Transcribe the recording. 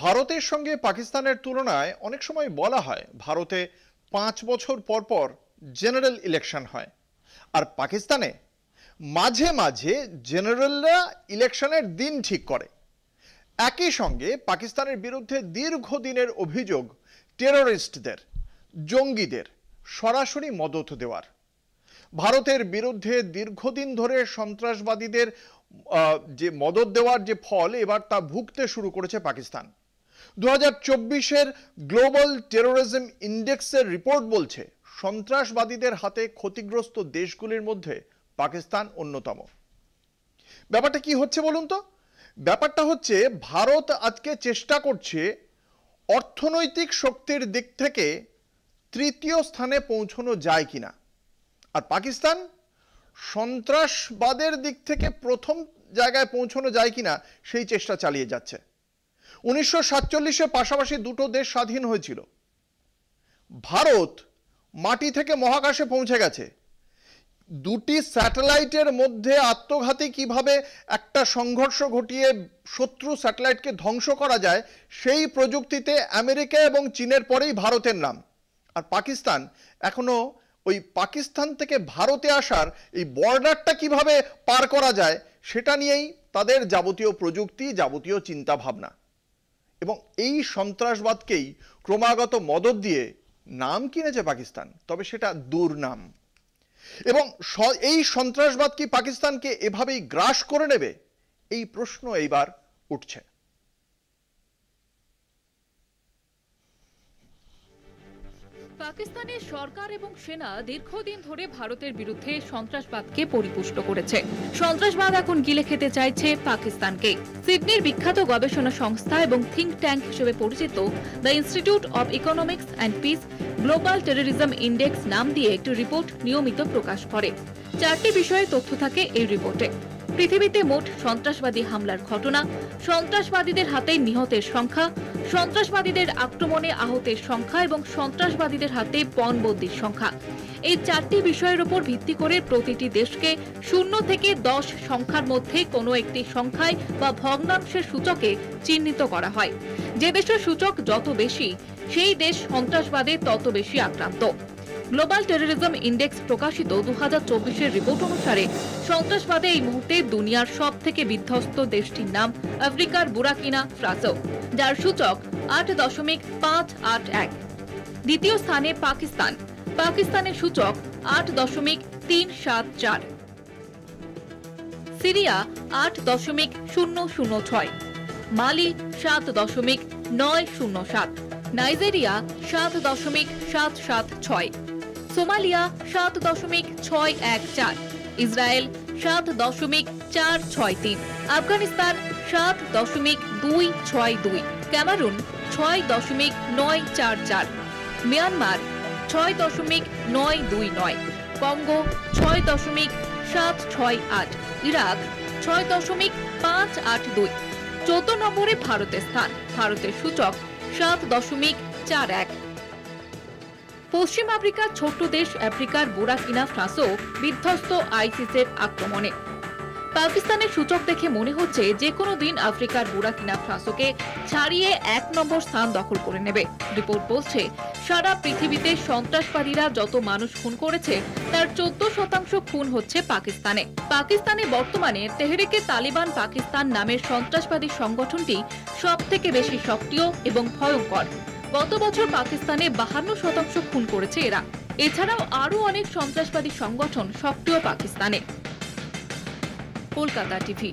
ভারতের সঙ্গে পাকিস্তানের তুলনায় অনেক সময় বলা হয় ভারতে 5 বছর পর পর জেনারেল ইলেকশন হয়, আর পাকিস্তানে মাঝে মাঝে জেনারেলরা ইলেকশনের দিন ঠিক করে। একই সঙ্গে পাকিস্তানের বিরুদ্ধে দীর্ঘদিনের অভিযোগ টেররিস্টদের, জঙ্গিদের সরাসরি মদত দেওয়ার। ভারতের বিরুদ্ধে দীর্ঘদিন ধরে সন্ত্রাসবাদীদের যে মদত দেওয়ার যে ফল এবার তা ভুগতে শুরু করেছে পাকিস্তান। 2024-এর গ্লোবাল টেরোরিজম ইন্ডেক্সের রিপোর্ট বলছে সন্ত্রাসবাদীদের হাতে ক্ষতিগ্রস্ত দেশগুলির মধ্যে পাকিস্তান অন্যতম। ব্যাপারটা কি হচ্ছে বলুন তো? ব্যাপারটা হচ্ছে ভারত আজকে চেষ্টা করছে অর্থনৈতিক শক্তির দিক থেকে তৃতীয় স্থানে পৌঁছানো যায় কিনা, আর পাকিস্তান সন্ত্রাসবাদের দিক থেকে প্রথম জায়গায় পৌঁছানো যায় কিনা সেই চেষ্টা চালিয়ে যাচ্ছে। 1947-এ পাশাপাশি দুটো দেশ স্বাধীন হয়েছিল। ভারত মাটি থেকে মহাকাশে পৌঁছে গেছে। দুটি স্যাটেলাইটের মধ্যে আত্মঘাতী কিভাবে একটা সংঘর্ষ ঘটিয়ে শত্রু স্যাটেলাইটকে ধ্বংস করা যায় সেই প্রযুক্তিতে আমেরিকা এবং চীনের পরেই ভারতের নাম। আর পাকিস্তান এখনো ওই পাকিস্তান থেকে ভারতে আসার এই বর্ডারটা কিভাবে পার করা যায় সেটা নিয়েই তাদের যাবতীয় প্রযুক্তি, যাবতীয় চিন্তা ভাবনা। এবং এই সন্ত্রাসবাদকেই ক্রমাগত মদত দিয়ে নাম কিনেছে পাকিস্তান, তবে সেটা দুর্নাম। এবং এই সন্ত্রাসবাদ কি পাকিস্তানকে এভাবেই গ্রাস করে নেবে, এই প্রশ্ন এইবার উঠছে। পাকিস্তানের সরকার এবং সেনা দীর্ঘদিন ধরে ভারতের বিরুদ্ধে সন্ত্রাসবাদকে পরিপুষ্ট করেছে। সন্ত্রাসবাদ এখন গিলে খেতে চাইছে পাকিস্তানকে। সিডনির বিখ্যাত গবেষণা সংস্থা এবং থিঙ্ক ট্যাঙ্ক হিসেবে পরিচিত the institute of economics and piece global terrorism index নাম দিয়ে একটি রিপোর্ট নিয়মিত প্রকাশ করে। 4টি বিষয়ে তথ্য থাকে এই রিপোর্টে। পৃথিবীতে মোট সন্ত্রাসবাদী হামলার ঘটনা, সন্ত্রাসবাদীদের হাতে নিহতের সংখ্যা, সন্ত্রাসবাদীদের আক্রমণে আহতের সংখ্যা এবং সন্ত্রাসবাদীদের হাতে পণবন্দির সংখ্যা। এই 4টি বিষয়ের উপর ভিত্তি করে প্রতিটি দেশকে 0 থেকে 10 সংখ্যার মধ্যে কোনো একটি সংখ্যায় বা ভগ্নাংশের সূচকে চিহ্নিত করা হয়। যে দেশের সূচক যত বেশি, সেই দেশ সন্ত্রাসবাদে তত বেশি আক্রান্ত। গ্লোবাল টেররিজম ইন্ডেক্স প্রকাশিত 2024-এর রিপোর্ট অনুসারে সন্ত্রাসবাদে এই মুহূর্তে দুনিয়ার সব থেকে বিধ্বস্ত দেশটির নাম আফ্রিকার বুরাকিনা ফাসো, যার সূচক 8.581। দ্বিতীয় স্থানে পাকিস্তান, পাকিস্তানের সূচক 8.374। সিরিয়া 8.006, মালি 7.907, Nigeria 7.776, Somalia 7.614, Israel 7.463, Afghanistan 7.262, ক্যামারুন 6.944, Myanmar 6.929, Congo 6.768, Iraq 6.582। 14 নম্বরে ভারতের স্থান, ভারতের সূচক 7.41। পশ্চিম আফ্রিকার ছোট্ট দেশ আফ্রিকার বুরাকিনা ফাসো বিধ্বস্ত আইসিসের আক্রমণে। পাকিস্তানের সূচক দেখে মনে হচ্ছে যে কোনো দিন আফ্রিকার বুরাকিনা ফাসোকে ছাড়িয়ে 1 নম্বর স্থান দখল করে নেবে। রিপোর্ট বলছে সারা পৃথিবীতে সন্ত্রাসবাদীরা যত মানুষ খুন করেছে তার 14% খুন হচ্ছে পাকিস্তানে। পাকিস্তানে বর্তমানে তেহরিকে তালিবান পাকিস্তান নামের সন্ত্রাসবাদী সংগঠনটি সব থেকে বেশি সক্রিয় এবং ভয়ঙ্কর। গত বছর পাকিস্তানে 52% খুন করেছে এরা। এছাড়াও আরো অনেক সন্ত্রাসবাদী সংগঠন সক্রিয় পাকিস্তানে। কলকাতা টিভি।